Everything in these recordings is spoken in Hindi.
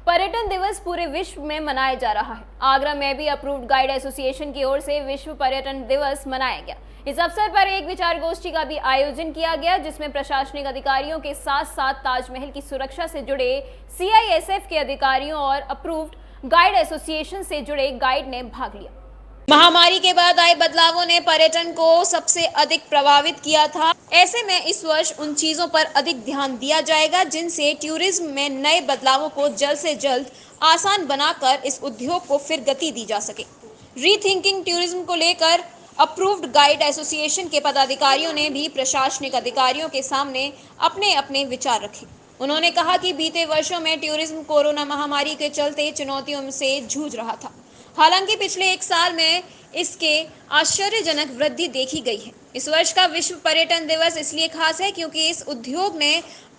पर्यटन दिवस पूरे विश्व में मनाया जा रहा है। आगरा में भी अप्रूव्ड गाइड एसोसिएशन की ओर से विश्व पर्यटन दिवस मनाया गया। इस अवसर पर एक विचार गोष्ठी का भी आयोजन किया गया, जिसमें प्रशासनिक अधिकारियों के साथ साथ ताजमहल की सुरक्षा से जुड़े CISF के अधिकारियों और अप्रूव्ड गाइड एसोसिएशन से जुड़े गाइड ने भाग लिया। महामारी के बाद आए बदलावों ने पर्यटन को सबसे अधिक प्रभावित किया था। ऐसे में इस वर्ष उन चीजों पर अधिक ध्यान दिया जाएगा जिनसे टूरिज्म में नए बदलावों को जल्द से जल्द आसान बनाकर इस उद्योग को फिर गति दी जा सके। रीथिंकिंग टूरिज्म को लेकर अप्रूव्ड गाइड एसोसिएशन के पदाधिकारियों ने भी प्रशासनिक अधिकारियों के सामने अपने अपने विचार रखे। उन्होंने कहा कि बीते वर्षों में टूरिज्म कोरोना महामारी के चलते चुनौतियों से जूझ रहा था। हालांकि पिछले एक साल में इसके आश्चर्यजनक वृद्धि देखी गई है। इस वर्ष का विश्व पर्यटन दिवस इसलिए खास है क्योंकि इस उद्योग ने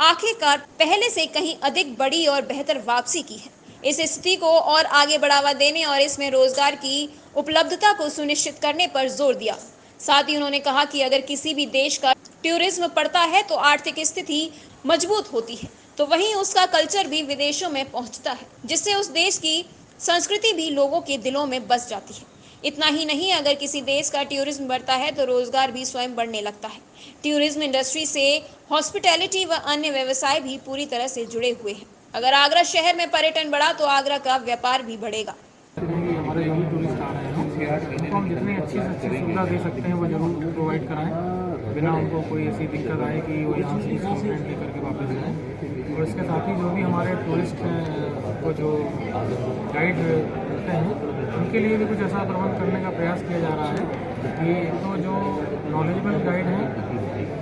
आखिरकार पहले से कहीं अधिक बड़ी और बेहतर वापसी की है। इस स्थिति को और आगे बढ़ावा देने और इसमें रोजगार की उपलब्धता को सुनिश्चित करने पर जोर दिया। साथ ही उन्होंने कहा कि अगर किसी भी देश का टूरिज्म बढ़ता है तो आर्थिक स्थिति मजबूत होती है, तो वहीं उसका कल्चर भी विदेशों में पहुंचता है, जिससे उस देश की संस्कृति भी लोगों के दिलों में बस जाती है। इतना ही नहीं, अगर किसी देश का टूरिज्म बढ़ता है तो रोजगार भी स्वयं बढ़ने लगता है। टूरिज्म इंडस्ट्री से हॉस्पिटैलिटी व अन्य व्यवसाय भी पूरी तरह से जुड़े हुए हैं। अगर आगरा शहर में पर्यटन बढ़ा तो आगरा का व्यापार भी बढ़ेगा। हमारे जो भी टूरिस्ट आ रहे हैं उनको हम जितनी अच्छी से अच्छी सुविधा दे सकते हैं वो जरूर प्रोवाइड कराएं, बिना उनको कोई ऐसी दिक्कत आए कि वो यहाँ से कंप्लेंट लेकर के वापस जाएँ। और इसके साथ ही जो भी हमारे टूरिस्ट को जो गाइड मिलते हैं उनके लिए भी कुछ ऐसा प्रबंध करने का प्रयास किया जा रहा है कि तो जो नॉलेजेबल गाइड हैं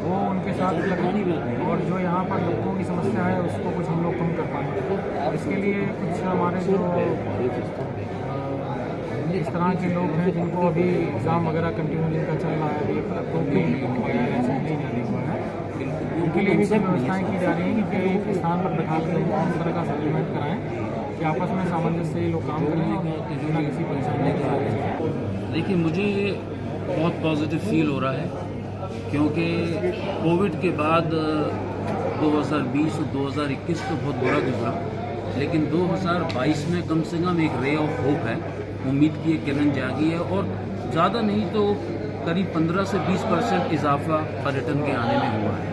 वो उनके साथ लगें और जो यहाँ पर लोगों की समस्या है उसको कुछ हम लोग कम कर पाएँ। इसके लिए कुछ हमारे जो इस तरह के लोग हैं जिनको अभी एग्ज़ाम वगैरह कंटिन्यू जिनका चल रहा है, अभी लाइसेंस नहीं जाने हुआ है, उनके लिए भी सब व्यवस्थाएँ की जा रही हैं कि एक स्थान पर बैठा कर इस तरह का सेटलमेंट कराएँ कि आपस में सामंजस्य से लोग काम करें और बिना किसी परेशानी के। देखिए, मुझे बहुत पॉजिटिव फील हो रहा है क्योंकि कोविड के बाद 2020 और 2021 तो बहुत बुरा गुजरा, लेकिन 2022 में कम से कम एक रे ऑफ होप है, उम्मीद की एक किरण जागी है और ज़्यादा नहीं तो करीब 15 से 20% इजाफा पर्यटन के आने में हुआ है।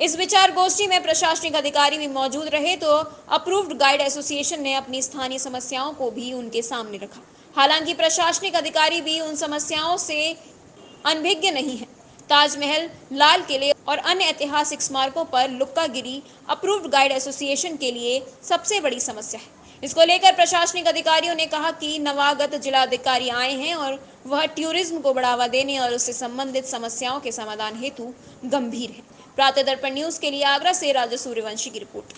इस विचार गोष्ठी में प्रशासनिक अधिकारी भी मौजूद रहे तो अप्रूव्ड गाइड एसोसिएशन ने अपनी स्थानीय समस्याओं को भी उनके सामने रखा। हालांकि प्रशासनिक अधिकारी भी उन समस्याओं से अनभिज्ञ नहीं है। ताजमहल, लाल किले और अन्य ऐतिहासिक स्मारकों पर लुक्कागिरी अप्रूव्ड गाइड एसोसिएशन के लिए सबसे बड़ी समस्या है। इसको लेकर प्रशासनिक अधिकारियों ने कहा कि नवागत जिलाधिकारी आए हैं और वह टूरिज्म को बढ़ावा देने और उससे संबंधित समस्याओं के समाधान हेतु गंभीर है। प्रातः दर्पण न्यूज के लिए आगरा से राजा सूर्यवंशी की रिपोर्ट।